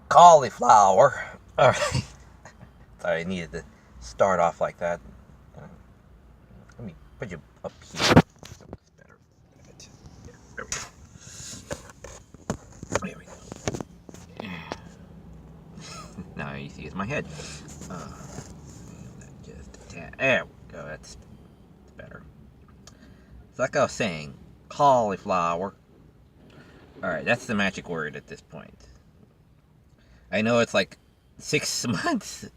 Cauliflower. Alright. Sorry, I needed to start off like that. Let me put you up here. That's better. There we go. There we go. Now I see it's my head. There we go. That's better. So like I was saying, cauliflower. Alright, that's the magic word at this point. I know it's like 6 months,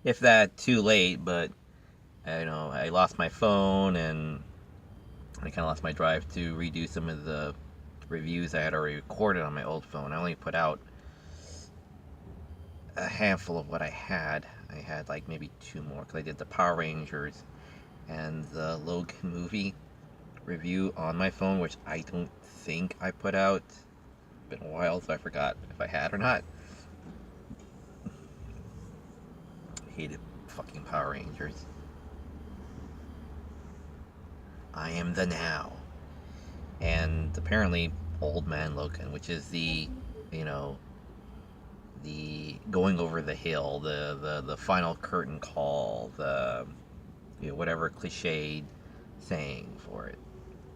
if that too late, but I know I lost my phone and I kind of lost my drive to redo some of the reviews I had already recorded on my old phone. I only put out a handful of what I had. I had like maybe 2 more because I did the Power Rangers and the Logan movie review on my phone, which I don't think I put out. It's been a while, so I forgot if I had or not. I hated fucking Power Rangers. I am the now. And apparently Old Man Logan, which is the, you know, the going over the hill, the final curtain call, the, you know, whatever cliched saying for it.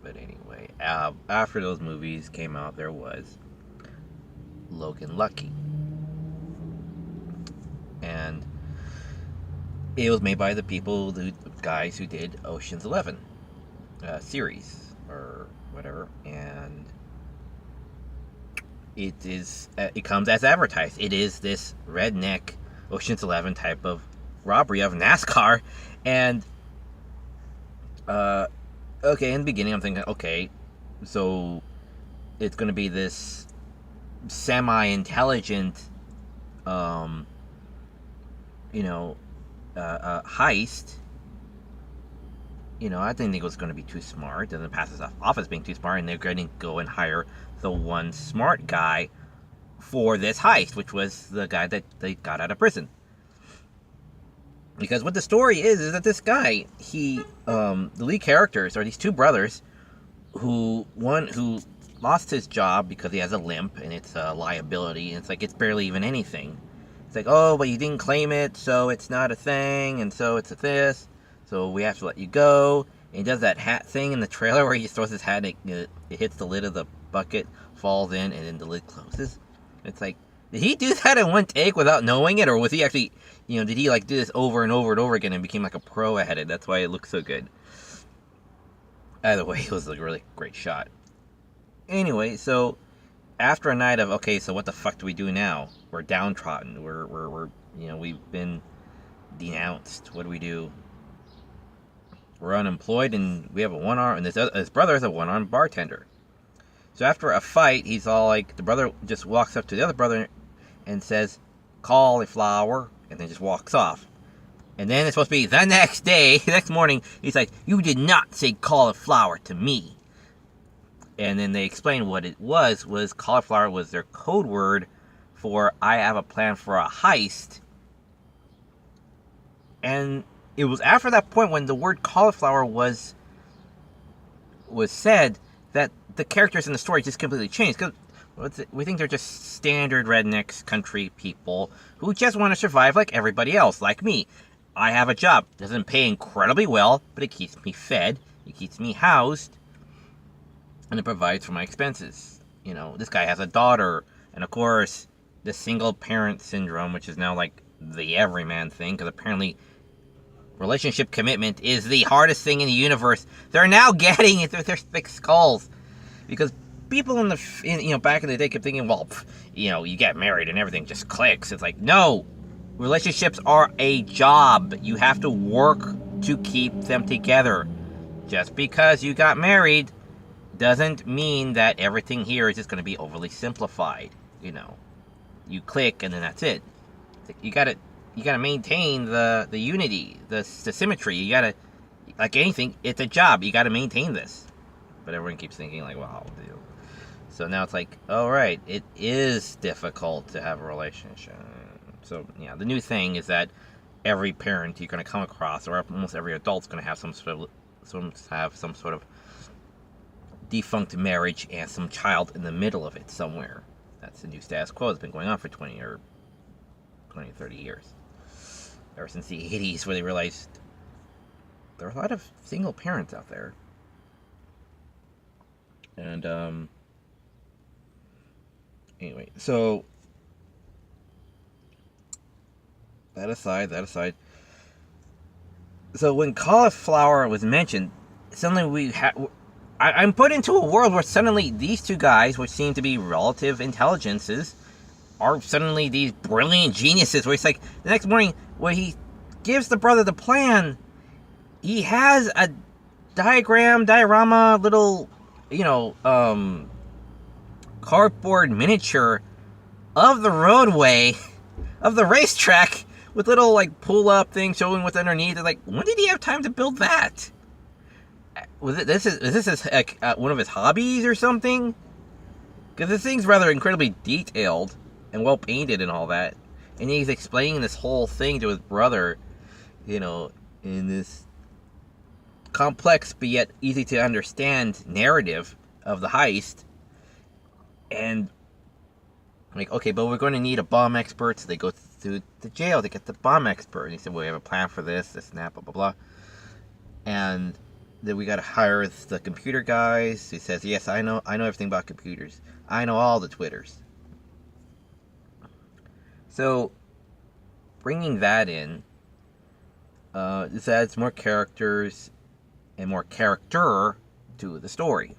But anyway, after those movies came out, there was Logan Lucky. And it was made by the guys who did Ocean's 11 series or whatever, and it comes as advertised. It is this redneck Ocean's 11 type of robbery of NASCAR, and okay, in the beginning I'm thinking, okay, so it's going to be this semi-intelligent heist. You know, I didn't think it was going to be too smart. Doesn't pass us off as being too smart, and they're going to go and hire the one smart guy for this heist, which was the guy that they got out of prison. Because what the story is that this guy, the lead characters are these 2 brothers, one who lost his job because he has a limp, and it's a liability, and it's like, it's barely even anything. It's like, oh, but you didn't claim it, so it's not a thing, and so it's a this, so we have to let you go. And he does that hat thing in the trailer where he just throws his hat and it hits the lid of the bucket, falls in, and then the lid closes. It's like, did he do that in one take without knowing it, or was he actually, did he like do this over and over and over again and became like a pro at it? That's why it looks so good. Either way, it was a really great shot. Anyway, so after a night of, okay, so what the fuck do we do now? We're downtrodden. We're we've been denounced. What do we do? We're unemployed, and we have a one-arm, and his brother is a one-armed bartender. So after a fight, he's all like, the brother just walks up to the other brother and says, cauliflower, and then just walks off. And then it's supposed to be the next day, the next morning, he's like, you did not say cauliflower to me. And then they explained what it was cauliflower was their code word for, I have a plan for a heist. And it was after that point when the word cauliflower was said that the characters in the story just completely changed. Because we think they're just standard rednecks, country people who just want to survive like everybody else, like me. I have a job. It doesn't pay incredibly well, but it keeps me fed. It keeps me housed. And it provides for my expenses. This guy has a daughter. And of course, the single parent syndrome, which is now like the everyman thing, because apparently relationship commitment is the hardest thing in the universe. They're now getting it with their thick skulls. Because people back in the day kept thinking, well, you get married and everything just clicks. It's like, no. Relationships are a job. You have to work to keep them together. Just because you got married doesn't mean that everything here is just going to be overly simplified. You click and then that's it. You gotta maintain the unity, the symmetry. You gotta, like anything, it's a job. You gotta maintain this. But everyone keeps thinking like, wow, dude. So now it's like, all right, it is difficult to have a relationship. So the new thing is that every parent you're going to come across, or almost every adult's going to have some sort of defunct marriage and some child in the middle of it somewhere. That's the new status quo. It's been going on for 20 or 20, 30 years. Ever since the 80s, where they realized there are a lot of single parents out there. And, anyway, so, that aside. So when cauliflower was mentioned, suddenly I'm put into a world where suddenly these two guys, which seem to be relative intelligences, are suddenly these brilliant geniuses. Where it's like the next morning, when he gives the brother the plan, he has a diorama, little, cardboard miniature of the roadway of the racetrack with little like pull up things showing what's underneath. They're like, when did he have time to build that? Is this one of his hobbies or something? Because this thing's rather incredibly detailed and well painted and all that. And he's explaining this whole thing to his brother, in this complex but yet easy to understand narrative of the heist. And like, okay, but we're going to need a bomb expert. So they go to the jail to get the bomb expert. And he said, well, we have a plan for this and that, blah, blah, blah. And then we got to hire the computer guys. He says, yes, I know everything about computers. I know all the Twitters. So, bringing that in, this adds more characters and more character to the story.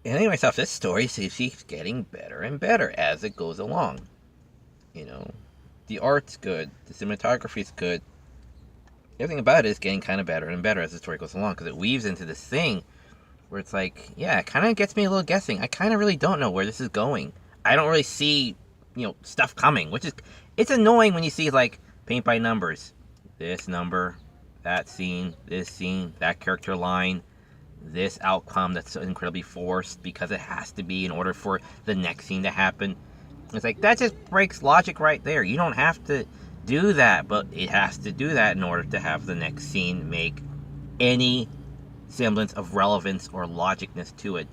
And anyway, so this story keeps getting better and better as it goes along. The art's good, the cinematography's good. Everything about it is getting kind of better and better as the story goes along, because it weaves into this thing where it's like, yeah, it kind of gets me a little guessing. I kind of really don't know where this is going. I don't really see, stuff coming, it's annoying when you see, like, paint by numbers. This number, that scene, this scene, that character line, this outcome that's so incredibly forced because it has to be in order for the next scene to happen. It's like, that just breaks logic right there. You don't have to do that, but it has to do that in order to have the next scene make any semblance of relevance or logicness to it.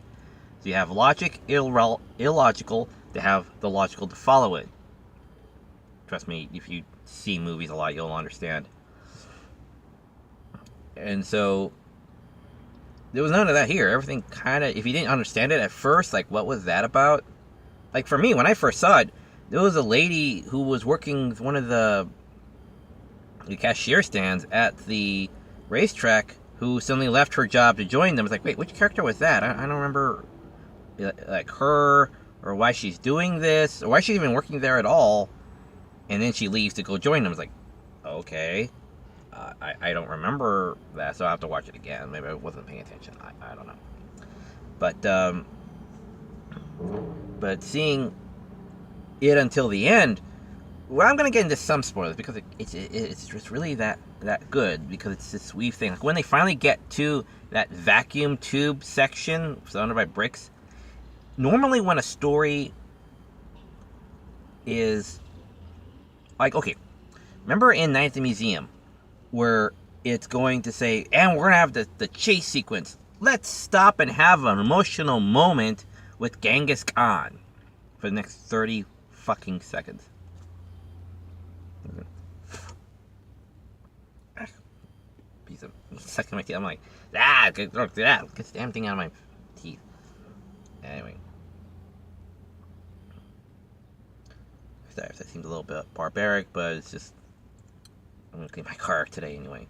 So you have logic, illogical, to have the logical to follow it. Trust me, if you see movies a lot, you'll understand. And so there was none of that here. Everything kind of, if you didn't understand it at first, like, what was that about? Like, for me, when I first saw it, there was a lady who was working with one of the cashier stands at the racetrack who suddenly left her job to join them. I was like, wait, which character was that? I don't remember, like, her, or why she's doing this, or why she's even working there at all. And then she leaves to go join them. I was like, okay. I don't remember that, so I'll have to watch it again. Maybe I wasn't paying attention. I don't know. But seeing it until the end, well, I'm going to get into some spoilers because it's just really that good, because it's this weave thing. Like, when they finally get to that vacuum tube section surrounded by bricks, normally when a story is like, okay, remember in Night at the Museum where it's going to say, and we're going to have the chase sequence. Let's stop and have an emotional moment with Genghis Khan for the next 30 fucking seconds. Piece of sucking my teeth. I'm like, get this damn thing out of my teeth. Anyway. Sorry if that seems a little bit barbaric, but it's just, I'm gonna clean my car today anyway.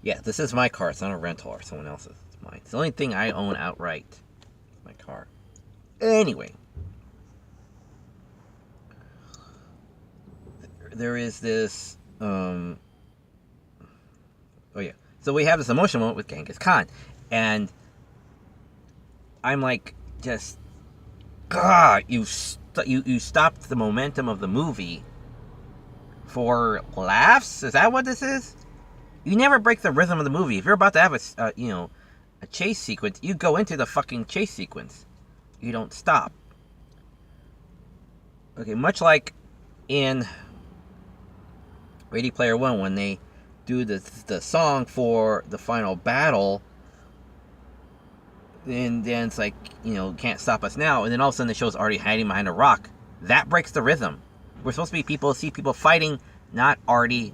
Yeah, this is my car. It's not a rental or someone else's. It's mine. It's the only thing I own outright. My car. Anyway. There is this, oh yeah. So we have this emotional moment with Genghis Khan. And I'm like, just, God, you stopped the momentum of the movie for laughs? Is that what this is? You never break the rhythm of the movie. If you're about to have a chase sequence, you go into the fucking chase sequence. You don't stop. Okay, much like in Ready Player One, when they do the song for the final battle, and then it's like, Can't Stop Us Now, and then all of a sudden the show's already hiding behind a rock. That breaks the rhythm. We're supposed to be see people fighting, not already,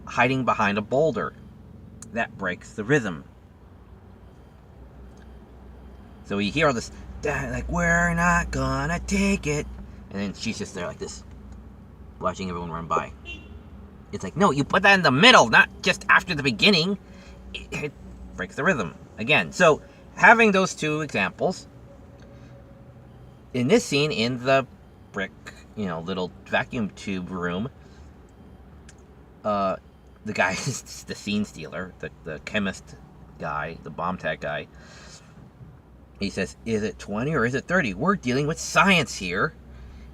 hiding behind a boulder. That breaks the rhythm. So we hear all this, like, we're not gonna take it. And then she's just there like this, watching everyone run by. It's like, no, you put that in the middle, not just after the beginning. It breaks the rhythm. Again, so having those two examples, in this scene, in the brick, little vacuum tube room, the guy is the scene stealer, the chemist guy, the bomb tech guy. He says, is it 20 or is it 30? We're dealing with science here,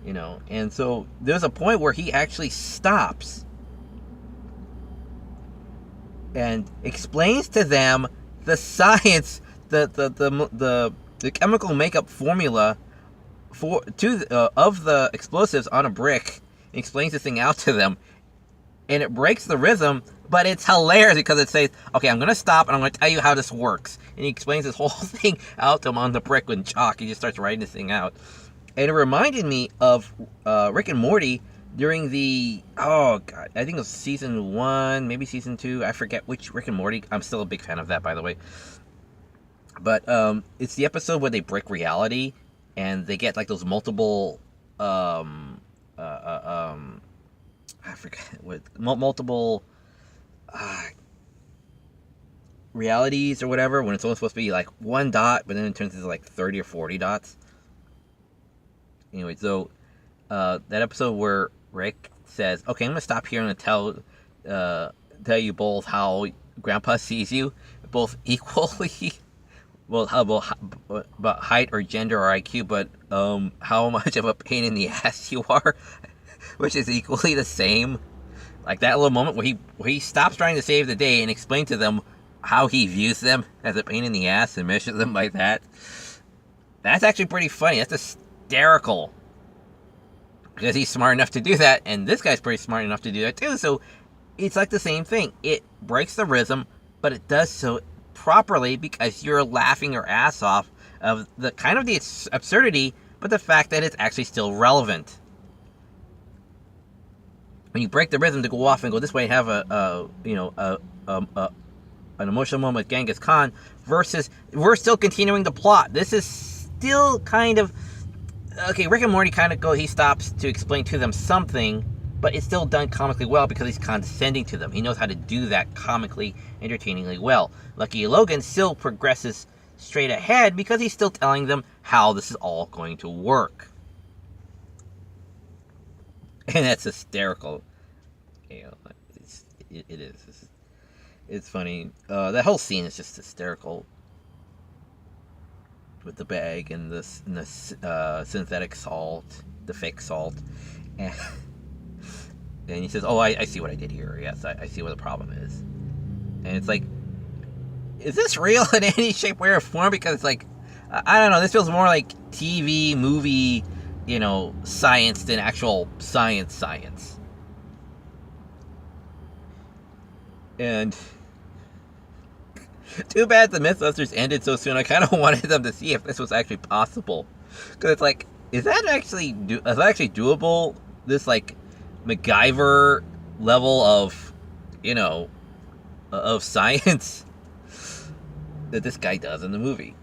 And so there's a point where he actually stops and explains to them the science, the chemical makeup formula of the explosives on a brick. He explains this thing out to them, and it breaks the rhythm, but it's hilarious because it says, okay, I'm going to stop and I'm going to tell you how this works. And he explains this whole thing out to them on the brick with chalk. He just starts writing this thing out. And it reminded me of Rick and Morty during the, I think it was season 1, maybe season 2. I forget which Rick and Morty. I'm still a big fan of that, by the way. But it's the episode where they break reality and they get like those multiple I forget what multiple realities or whatever, when it's only supposed to be like one dot, but then it turns into like 30 or 40 dots. Anyway, so that episode where Rick says, "Okay, I'm gonna stop here and tell you both how Grandpa sees you, both equally." Well, how about height or gender or IQ, but how much of a pain in the ass you are, which is equally the same. Like that little moment where he stops trying to save the day and explains to them how he views them as a pain in the ass and measures them like that. That's actually pretty funny. That's hysterical. Because he's smart enough to do that, and this guy's pretty smart enough to do that too. So it's like the same thing. It breaks the rhythm, but it does so properly because you're laughing your ass off of the kind of the absurdity, but the fact that it's actually still relevant. When you break the rhythm to go off and go this way and have an emotional moment with Genghis Khan versus we're still continuing the plot. This is still kind of okay. Rick and Morty he stops to explain to them something, but it's still done comically well because he's condescending to them. He knows how to do that comically, entertainingly well. Lucky Logan still progresses straight ahead because he's still telling them how this is all going to work. And that's hysterical. It is. It's funny. That whole scene is just hysterical. With the bag and the synthetic salt, the fake salt. And he says, oh, I see what I did here. Yes, I see what the problem is. And it's like, is this real in any shape, way, or form? Because it's like, I don't know, this feels more like TV, movie, science than actual science. And too bad the Mythbusters ended so soon. I kind of wanted them to see if this was actually possible. Because it's like, is that actually doable? This, like, MacGyver level of, of science that this guy does in the movie.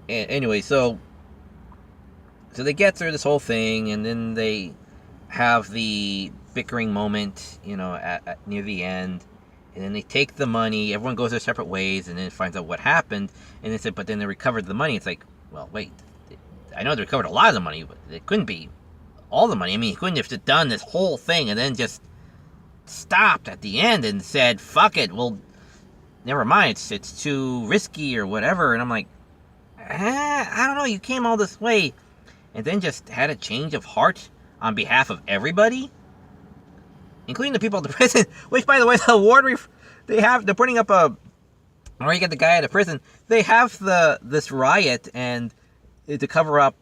And anyway, so they get through this whole thing, and then they have the bickering moment, at near the end, and then they take the money. Everyone goes their separate ways, and then it finds out what happened. And they said, but then they recovered the money. It's like, well, wait, I know they recovered a lot of the money, but it couldn't be all the money. I mean, he couldn't have done this whole thing and then just stopped at the end and said, fuck it, well, never mind, it's too risky or whatever. And I'm like, I don't know, you came all this way and then just had a change of heart on behalf of everybody, including the people at the prison, which, by the way, the ward, they're putting up or you get the guy at the prison, they have this riot and to cover up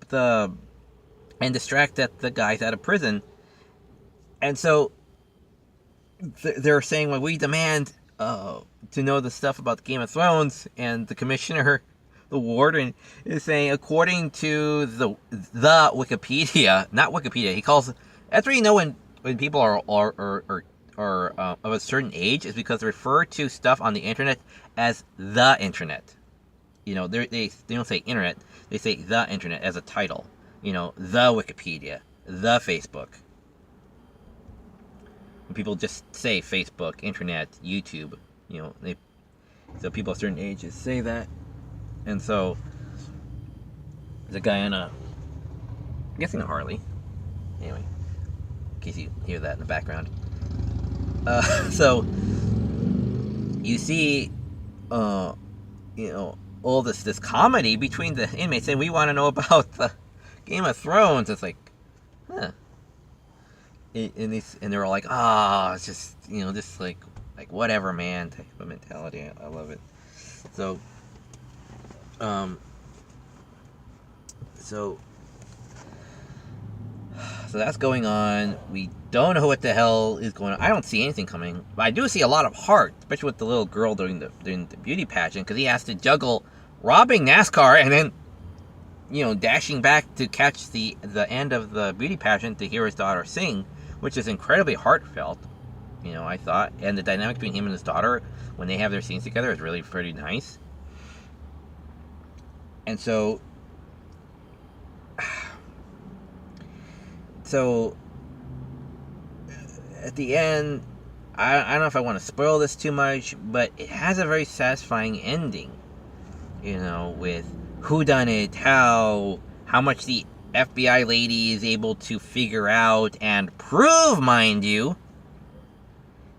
and distract the guys out of prison. And so they're saying, well, we demand to know the stuff about Game of Thrones, and the commissioner the warden is saying, according to the Wikipedia, not Wikipedia, he calls. That's where you know when people are of a certain age, is because they refer to stuff on the internet as the internet. You know, they don't say internet, they say the internet as a title. You know, the Wikipedia, the Facebook. When people just say Facebook, internet, YouTube, you know, so people of certain ages say that. And so there's a guy on I'm guessing a Harley. Anyway, in case you hear that in the background. So you see, you know, all this comedy between the inmates saying, we want to know about the Game of Thrones. It's like, huh. And they're all like, it's just, you know, just like whatever, man, type of mentality. I love it. So, so that's going on. We don't know what the hell is going on. I don't see anything coming, but I do see a lot of heart, especially with the little girl during the beauty pageant, because he has to juggle robbing NASCAR and then, you know, dashing back to catch the end of the beauty pageant to hear his daughter sing, which is incredibly heartfelt. You know, I thought, and the dynamic between him and his daughter when they have their scenes together is really pretty nice. And so at the end, I don't know if I want to spoil this too much, but it has a very satisfying ending. You know, with whodunit, how much the FBI lady is able to figure out and prove, mind you.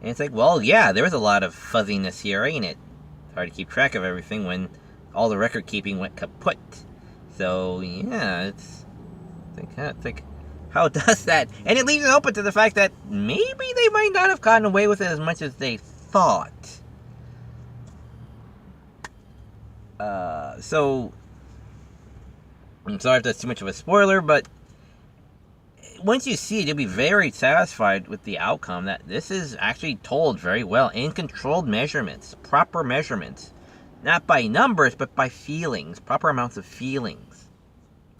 And it's like, well, yeah, there was a lot of fuzziness here, ain't it? It's hard to keep track of everything when all the record keeping went kaput. So yeah, it's like how does that? And it leaves it open to the fact that maybe they might not have gotten away with it as much as they thought. So I'm sorry if that's too much of a spoiler, but once you see it, you'll be very satisfied with the outcome, that this is actually told very well in controlled measurements, proper measurements. Not by numbers, but by feelings, proper amounts of feelings.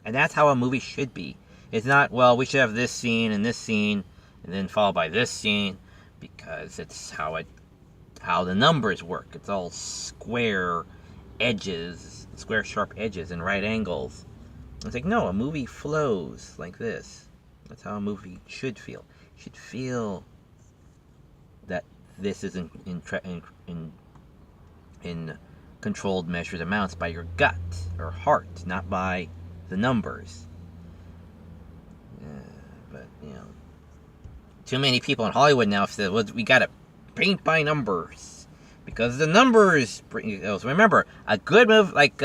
And that's how a movie should be. It's not, well, we should have this scene, and then followed by this scene, because it's how the numbers work. It's all square edges, square sharp edges and right angles. It's like, no, a movie flows like this. That's how a movie should feel. It should feel that this is in controlled measured amounts by your gut or heart, not by the numbers. But, you know, too many people in Hollywood now have said, well, we gotta paint by numbers. Because the numbers bring... So remember, a good movie, like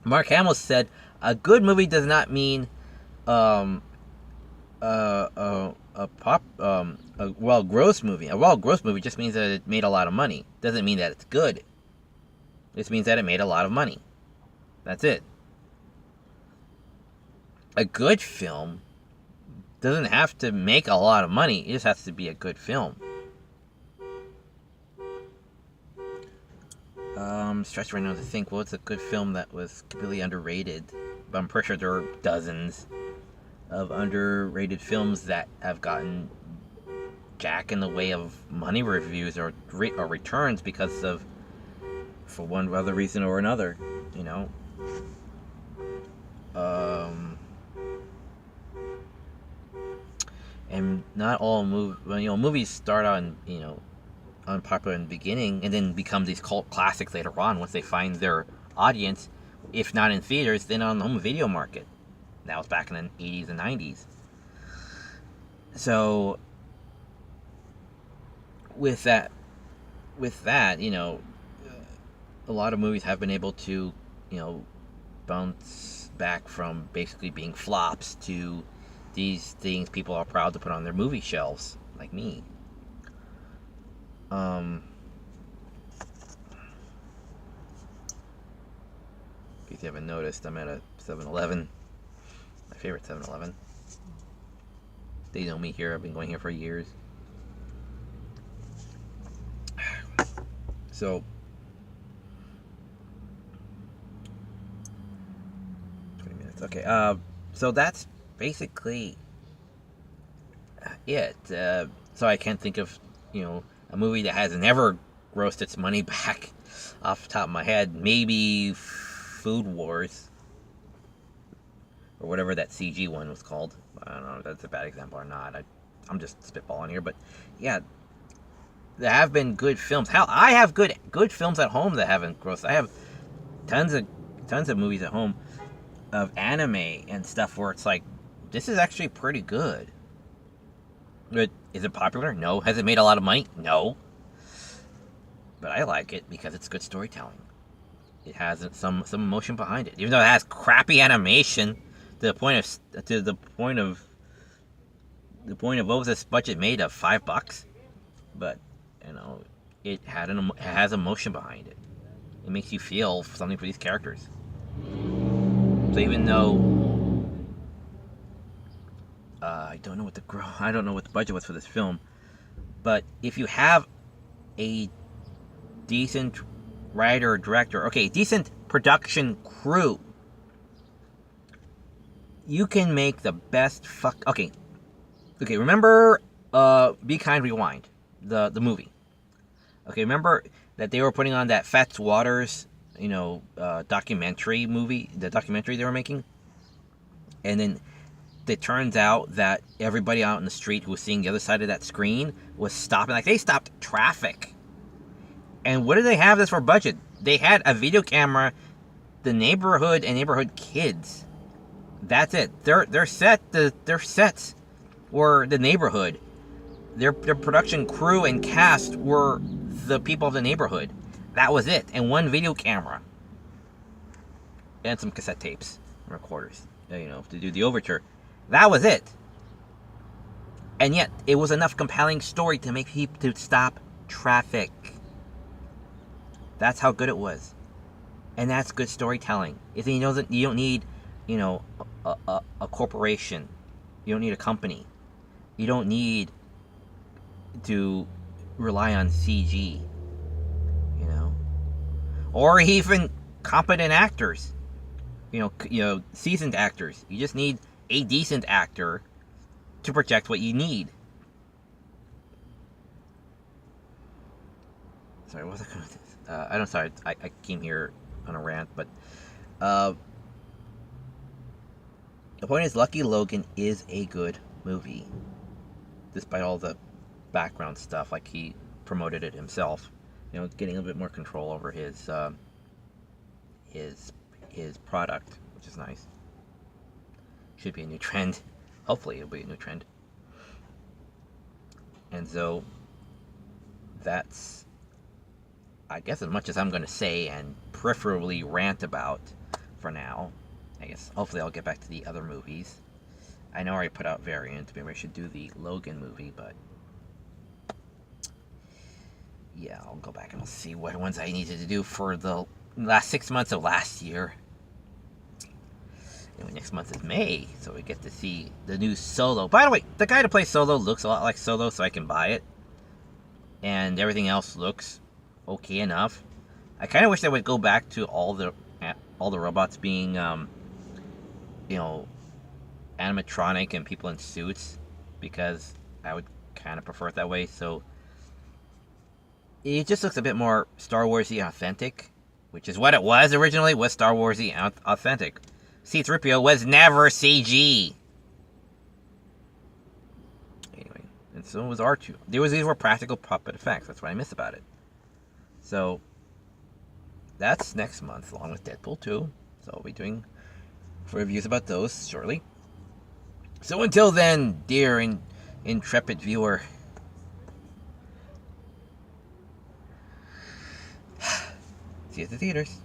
Mark Hamill said, a good movie does not mean a well-grossed movie. A well-grossed movie just means that it made a lot of money. Doesn't mean that it's good. It just means that it made a lot of money. That's it. A good film doesn't have to make a lot of money. It just has to be a good film. I'm stretched right now to think, what's a good film that was completely underrated? But I'm pretty sure there are dozens of underrated films that have gotten jack in the way of money reviews or returns because of, for one other reason or another, you know. And not all movies start on, you know, unpopular in the beginning and then become these cult classics later on once they find their audience, if not in theaters, then on the home video market. That was back in the 80s and 90s. So with that, you know, a lot of movies have been able to, you know, bounce back from basically being flops to these things people are proud to put on their movie shelves, like me. In case you haven't noticed, I'm at a 7-Eleven. My favorite 7-Eleven. They know me here. I've been going here for years. So, Okay. So that's basically it. So I can't think of, a movie that has never grossed its money back off the top of my head. Maybe Food Wars, or whatever that CG one was called. I don't know if that's a bad example or not. I'm just spitballing here, but yeah, there have been good films. Hell, I have good films at home that haven't grossed. I have tons of movies at home of anime and stuff where it's like, this is actually pretty good. But is it popular? No. Has it made a lot of money? No. But I like it because it's good storytelling. It has some emotion behind it, even though it has crappy animation to the point of what was this budget made of, $5? But it has emotion behind it. It makes you feel something for these characters. So even though I don't know what the budget was for this film, but if you have a decent writer or director, decent production crew, you can make the best remember Be Kind, Rewind, the movie. Remember that they were putting on that Fats Waters, documentary movie, the documentary they were making? And then it turns out that everybody out in the street who was seeing the other side of that screen was stopping. Like, they stopped traffic. And what did they have this for budget? They had a video camera, the neighborhood, and neighborhood kids. That's it. Their sets were the neighborhood. Their production crew and cast were the people of the neighborhood. That was it. And one video camera. And some cassette tapes, recorders, to do the overture. That was it. And yet, it was enough compelling story to make people to stop traffic. That's how good it was. And that's good storytelling. You don't need, a corporation. You don't need a company. You don't need to rely on CG. Or even competent actors. Seasoned actors. You just need a decent actor to project what you need. Sorry, what was I going to I came here on a rant, but the point is, Lucky Logan is a good movie, despite all the background stuff. Like, he promoted it himself, getting a bit more control over his product, which is nice. Should be a new trend. Hopefully, it'll be a new trend. And so that's, I guess, as much as I'm going to say and peripherally rant about for now. I guess hopefully I'll get back to the other movies. I know I already put out Variant. Maybe I should do the Logan movie, but yeah, I'll go back and I'll see what ones I needed to do for the last 6 months of last year. Anyway, next month is May, so we get to see the new Solo. By the way, the guy to play Solo looks a lot like Solo, so I can buy it. And everything else looks okay enough. I kind of wish they would go back to all the robots being, animatronic and people in suits, because I would kind of prefer it that way. So it just looks a bit more Star Wars-y authentic, which is what it was originally, was Star Wars-y authentic. C-3PO was never CG. Anyway, and so was R2. These were practical puppet effects. That's what I miss about it. So that's next month, along with Deadpool 2. So I'll be doing reviews about those shortly. So until then, dear and intrepid viewer, see you at the theaters.